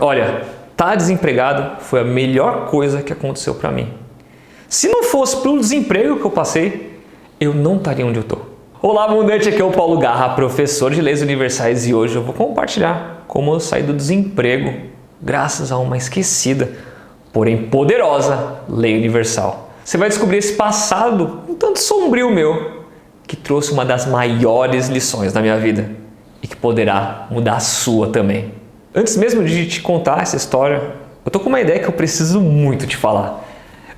Olha, estar desempregado foi a melhor coisa que aconteceu para mim. Se não fosse pelo desemprego que eu passei, eu não estaria onde eu estou. Olá, abundante, aqui é o Paulo Garra, professor de Leis Universais, e hoje eu vou compartilhar como eu saí do desemprego graças a uma esquecida, porém poderosa Lei Universal. Você vai descobrir esse passado um tanto sombrio meu, que trouxe uma das maiores lições da minha vida e que poderá mudar a sua também. Antes mesmo de te contar essa história, eu tô com uma ideia que eu preciso muito te falar.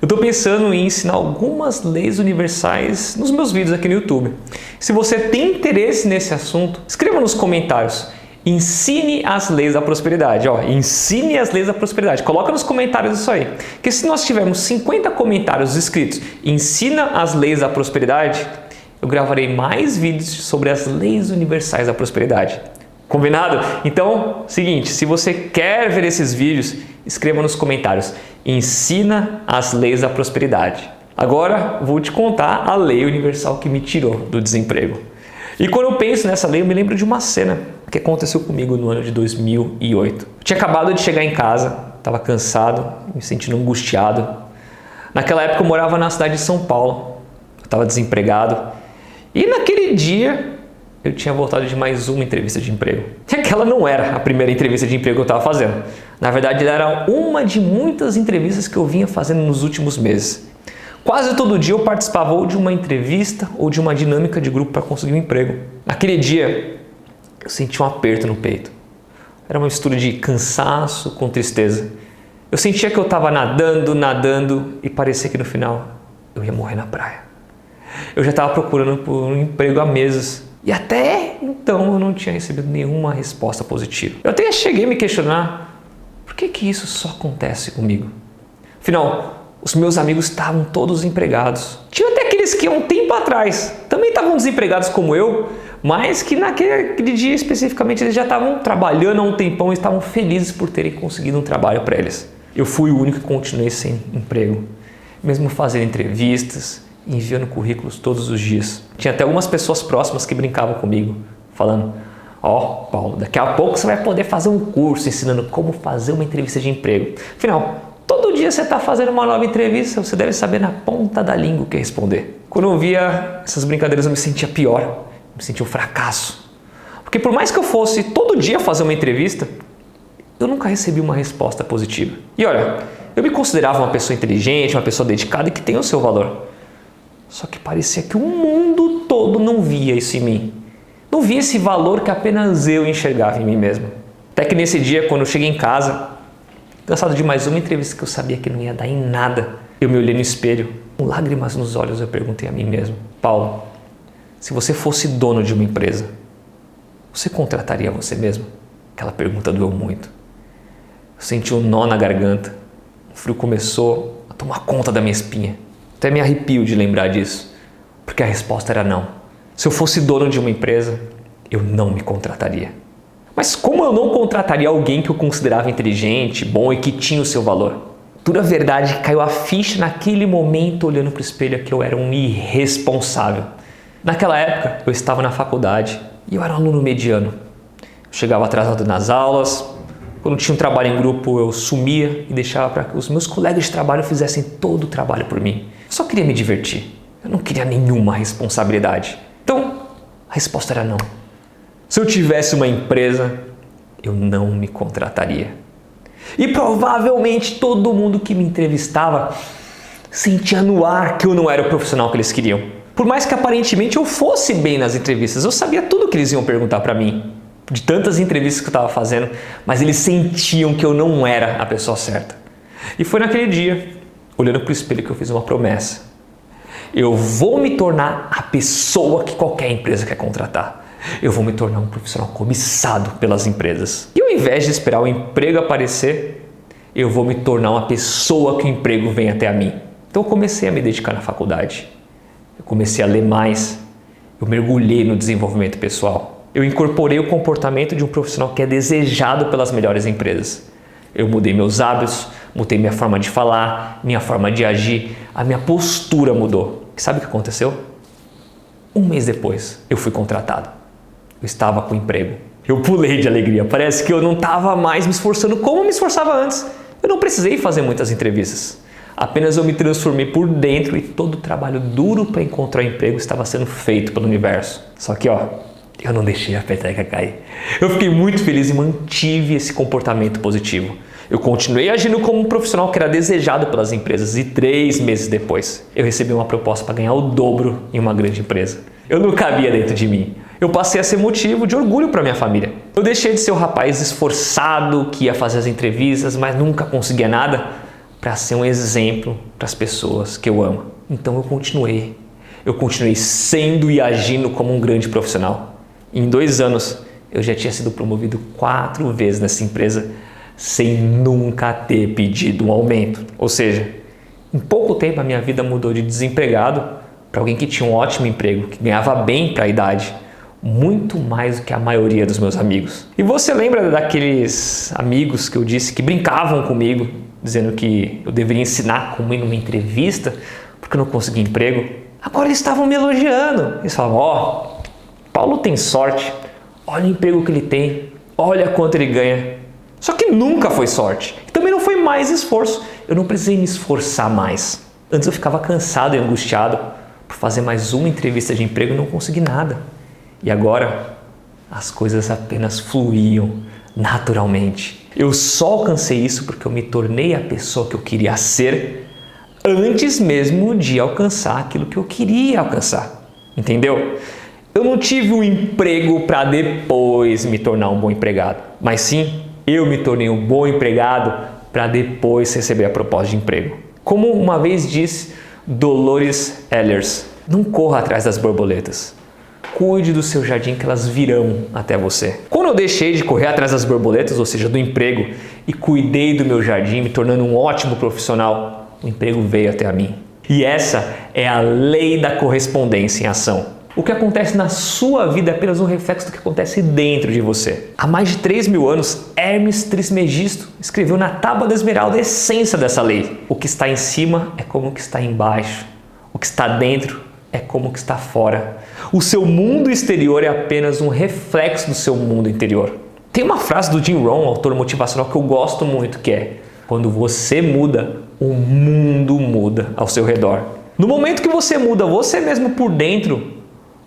Eu estou pensando em ensinar algumas leis universais nos meus vídeos aqui no YouTube. Se você tem interesse nesse assunto, escreva nos comentários. Ensine as leis da prosperidade. Ensine as leis da prosperidade. Coloca nos comentários isso aí. Porque se nós tivermos 50 comentários escritos ensina as leis da prosperidade, eu gravarei mais vídeos sobre as leis universais da prosperidade. Combinado? Então, seguinte, se você quer ver esses vídeos, escreva nos comentários. Ensina as leis da prosperidade. Agora, vou te contar a lei universal que me tirou do desemprego. E quando eu penso nessa lei, eu me lembro de uma cena que aconteceu comigo no ano de 2008. Eu tinha acabado de chegar em casa, estava cansado, me sentindo angustiado. Naquela época eu morava na cidade de São Paulo, eu estava desempregado. E naquele dia eu tinha voltado de mais uma entrevista de emprego. E aquela não era a primeira entrevista de emprego que eu estava fazendo. Na verdade, era uma de muitas entrevistas que eu vinha fazendo nos últimos meses. Quase todo dia eu participava ou de uma entrevista ou de uma dinâmica de grupo para conseguir um emprego. Naquele dia, eu senti um aperto no peito. Era uma mistura de cansaço com tristeza. Eu sentia que eu estava nadando e parecia que no final eu ia morrer na praia. Eu já estava procurando por um emprego há meses. E até então eu não tinha recebido nenhuma resposta positiva. Eu até cheguei a me questionar, por que isso só acontece comigo? Afinal, os meus amigos estavam todos desempregados. Tinha até aqueles que há um tempo atrás também estavam desempregados como eu, mas que naquele dia especificamente eles já estavam trabalhando há um tempão e estavam felizes por terem conseguido um trabalho para eles. Eu fui o único que continuei sem emprego, mesmo fazendo entrevistas, enviando currículos todos os dias. Tinha até algumas pessoas próximas que brincavam comigo, falando: Paulo, daqui a pouco você vai poder fazer um curso ensinando como fazer uma entrevista de emprego. Afinal, todo dia você está fazendo uma nova entrevista, você deve saber na ponta da língua o que responder. Quando eu via essas brincadeiras eu me sentia pior, eu me sentia um fracasso. Porque por mais que eu fosse todo dia fazer uma entrevista, eu nunca recebi uma resposta positiva. E olha, eu me considerava uma pessoa inteligente, uma pessoa dedicada e que tem o seu valor. Só que parecia que o mundo todo não via isso em mim. Não via esse valor que apenas eu enxergava em mim mesmo. Até que nesse dia, quando eu cheguei em casa, cansado de mais uma entrevista que eu sabia que não ia dar em nada, eu me olhei no espelho, com lágrimas nos olhos, eu perguntei a mim mesmo: Paulo, se você fosse dono de uma empresa, você contrataria você mesmo? Aquela pergunta doeu muito. Eu senti um nó na garganta, o frio começou a tomar conta da minha espinha. Até me arrepio de lembrar disso, porque a resposta era não. Se eu fosse dono de uma empresa, eu não me contrataria. Mas como eu não contrataria alguém que eu considerava inteligente, bom e que tinha o seu valor? Dura verdade, caiu a ficha naquele momento olhando para o espelho que eu era um irresponsável. Naquela época, eu estava na faculdade e eu era um aluno mediano. Eu chegava atrasado nas aulas, quando tinha um trabalho em grupo eu sumia e deixava para que os meus colegas de trabalho fizessem todo o trabalho por mim. Eu só queria me divertir, eu não queria nenhuma responsabilidade. Então, a resposta era não. Se eu tivesse uma empresa, eu não me contrataria. E provavelmente todo mundo que me entrevistava sentia no ar que eu não era o profissional que eles queriam. Por mais que aparentemente eu fosse bem nas entrevistas, eu sabia tudo o que eles iam perguntar para mim, de tantas entrevistas que eu estava fazendo, mas eles sentiam que eu não era a pessoa certa. E foi naquele dia, olhando para o espelho, que eu fiz uma promessa. Eu vou me tornar a pessoa que qualquer empresa quer contratar. Eu vou me tornar um profissional cobiçado pelas empresas. E ao invés de esperar o emprego aparecer, eu vou me tornar uma pessoa que o emprego vem até a mim. Então eu comecei a me dedicar na faculdade. Eu comecei a ler mais. Eu mergulhei no desenvolvimento pessoal. Eu incorporei o comportamento de um profissional que é desejado pelas melhores empresas. Eu mudei meus hábitos, mudei minha forma de falar, minha forma de agir, a minha postura mudou. E sabe o que aconteceu? Um mês depois, eu fui contratado. Eu estava com emprego. Eu pulei de alegria. Parece que eu não estava mais me esforçando como me esforçava antes. Eu não precisei fazer muitas entrevistas. Apenas eu me transformei por dentro e todo o trabalho duro para encontrar emprego estava sendo feito pelo universo. Só que, eu não deixei a peteca cair. Eu fiquei muito feliz e mantive esse comportamento positivo. Eu continuei agindo como um profissional que era desejado pelas empresas e 3 meses depois, eu recebi uma proposta para ganhar o dobro em uma grande empresa. Eu não cabia dentro de mim. Eu passei a ser motivo de orgulho para minha família. Eu deixei de ser o rapaz esforçado que ia fazer as entrevistas, mas nunca conseguia nada, para ser um exemplo para as pessoas que eu amo. Então eu continuei. Eu continuei sendo e agindo como um grande profissional. Em 2 anos, eu já tinha sido promovido 4 vezes nessa empresa, sem nunca ter pedido um aumento. Ou seja, em pouco tempo a minha vida mudou de desempregado para alguém que tinha um ótimo emprego, que ganhava bem para a idade, muito mais do que a maioria dos meus amigos. E você lembra daqueles amigos que eu disse que brincavam comigo, dizendo que eu deveria ensinar como ir numa entrevista porque eu não consegui emprego? Agora eles estavam me elogiando. Eles falavam, Paulo tem sorte, olha o emprego que ele tem, olha quanto ele ganha. Só que nunca foi sorte. E também não foi mais esforço. Eu não precisei me esforçar mais. Antes eu ficava cansado e angustiado por fazer mais uma entrevista de emprego e não consegui nada. E agora as coisas apenas fluíam naturalmente. Eu só alcancei isso porque eu me tornei a pessoa que eu queria ser antes mesmo de alcançar aquilo que eu queria alcançar. Entendeu? Eu não tive um emprego para depois me tornar um bom empregado, mas sim, eu me tornei um bom empregado para depois receber a proposta de emprego. Como uma vez disse Dolores Ehlers, não corra atrás das borboletas. Cuide do seu jardim que elas virão até você. Quando eu deixei de correr atrás das borboletas, ou seja, do emprego, e cuidei do meu jardim, me tornando um ótimo profissional, o emprego veio até mim. E essa é a lei da correspondência em ação. O que acontece na sua vida é apenas um reflexo do que acontece dentro de você. Há mais de 3.000 anos, Hermes Trismegisto escreveu na Tábua da Esmeralda a essência dessa lei. O que está em cima é como o que está embaixo. O que está dentro é como o que está fora. O seu mundo exterior é apenas um reflexo do seu mundo interior. Tem uma frase do Jim Rohn, autor motivacional, que eu gosto muito, que é: quando você muda, o mundo muda ao seu redor. No momento que você muda você mesmo por dentro,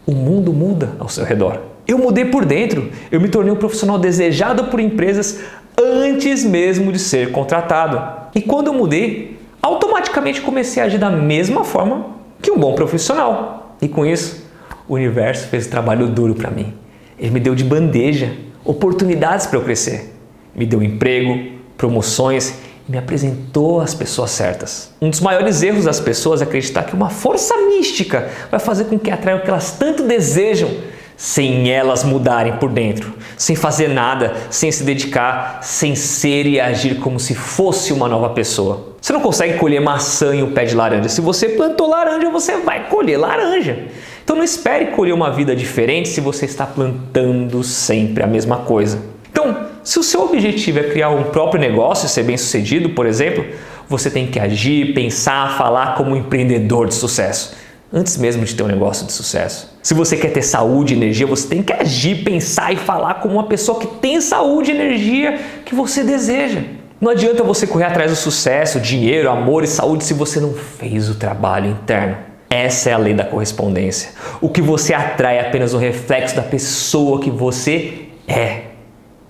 o mundo muda ao seu redor. Eu mudei por dentro. Eu me tornei um profissional desejado por empresas antes mesmo de ser contratado. E quando eu mudei, automaticamente comecei a agir da mesma forma que um bom profissional. E com isso, o universo fez o trabalho duro para mim. Ele me deu de bandeja oportunidades para eu crescer. Me deu emprego, promoções e me apresentou as pessoas certas. Um dos maiores erros das pessoas é acreditar que uma força mística vai fazer com que atraiam o que elas tanto desejam, sem elas mudarem por dentro, sem fazer nada, sem se dedicar, sem ser e agir como se fosse uma nova pessoa. Você não consegue colher maçã em um pé de laranja. Se você plantou laranja, você vai colher laranja. Então não espere colher uma vida diferente se você está plantando sempre a mesma coisa. Então, se o seu objetivo é criar um próprio negócio e ser bem-sucedido, por exemplo, você tem que agir, pensar, falar como um empreendedor de sucesso, antes mesmo de ter um negócio de sucesso. Se você quer ter saúde e energia, você tem que agir, pensar e falar como uma pessoa que tem saúde e energia que você deseja. Não adianta você correr atrás do sucesso, dinheiro, amor e saúde se você não fez o trabalho interno. Essa é a lei da correspondência. O que você atrai é apenas um reflexo da pessoa que você é.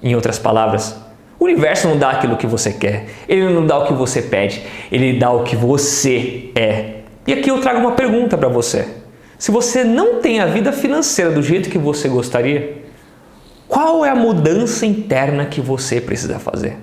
Em outras palavras, o universo não dá aquilo que você quer, ele não dá o que você pede, ele dá o que você é. E aqui eu trago uma pergunta para você. Se você não tem a vida financeira do jeito que você gostaria, qual é a mudança interna que você precisa fazer?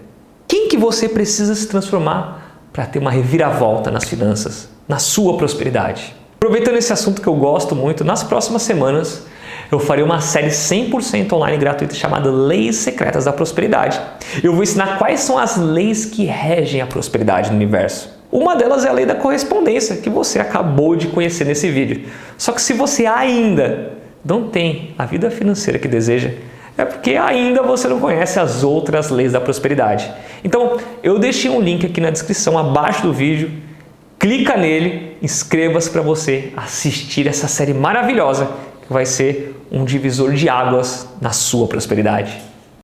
Quem que você precisa se transformar para ter uma reviravolta nas finanças, na sua prosperidade? Aproveitando esse assunto que eu gosto muito, nas próximas semanas eu farei uma série 100% online gratuita chamada Leis Secretas da Prosperidade. Eu vou ensinar quais são as leis que regem a prosperidade no universo. Uma delas é a lei da correspondência, que você acabou de conhecer nesse vídeo. Só que se você ainda não tem a vida financeira que deseja, é porque ainda você não conhece as outras leis da prosperidade. Então, eu deixei um link aqui na descrição abaixo do vídeo. Clica nele, inscreva-se para você assistir essa série maravilhosa que vai ser um divisor de águas na sua prosperidade.